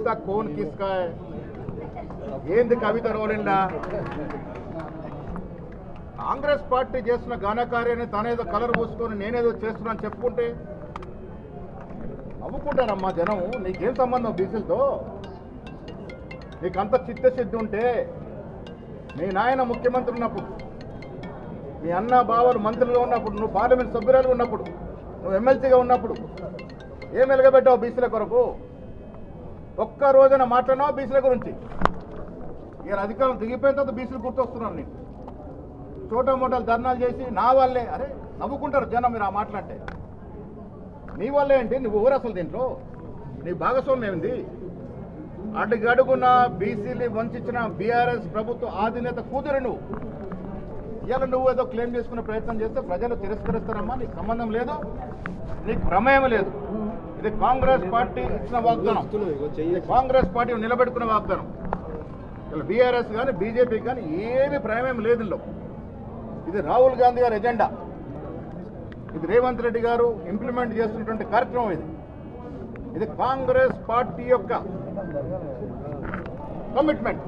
కవిత cone కిస్కా ఏంది కవిత రోలిందా? Congress party చేస్తున్న ఘనకార్యాన్ని తనేదో కలర్ పూసుకొని నేనేదో చేస్తున్నాను చెప్పుకుంటే నవ్వుకుంటారమ్మా జనం. నీకేం సంబంధం బీసీలతో? నీకంత చిత్తశుద్ధి ఉంటే మీ నాయన ముఖ్యమంత్రి ఉన్నప్పుడు, మీ అన్న బావలు మంత్రులుగా ఉన్నప్పుడు, నువ్వు పార్లమెంట్ సభ్యురాలు ఉన్నప్పుడు, నువ్వు ఎమ్మెల్సీగా ఉన్నప్పుడు ఏం వెలగబెట్టావు బీసీల కొరకు? ఒక్క రోజున మాట్లాడినావు బీసీల గురించి? ఇక అధికారం దిగిపోయిన తర్వాత బీసీలు గుర్తొస్తున్నారు నీకు. చోటా మోటాలు ధర్నాలు చేసి నా వాళ్ళే, అరే నవ్వుకుంటారు జనం మీరు ఆ మాట్లాడితే. నీ వల్లే ఏంటి? నువ్వు ఊరు అసలు దీంట్లో నీ భాగస్వామ్యం ఏంది? అడుగడుగున బీసీలు వంచిన బీఆర్ఎస్ ప్రభుత్వ ఆధినేత కూతురు నువ్వు. ఇవాళ నువ్వు ఏదో క్లెయిమ్ చేసుకునే ప్రయత్నం చేస్తే ప్రజలు తిరస్కరిస్తారమ్మా. నీకు సంబంధం లేదు, నీకు ప్రమేయం లేదు. ఇది కాంగ్రెస్ పార్టీ ఇచ్చిన వాగ్దానం, కాంగ్రెస్ పార్టీ నిలబెట్టుకున్న వాగ్దానం. ఇలా బీఆర్ఎస్ కానీ బీజేపీ కానీ ఏమీ ప్రమేయం లేదు ఇందులో. ఇది రాహుల్ గాంధీ గారి ఎజెండా, ఇది రేవంత్ రెడ్డి గారు ఇంప్లిమెంట్ చేస్తున్నటువంటి కార్యక్రమం. ఇది కాంగ్రెస్ పార్టీ యొక్క కమిట్మెంట్.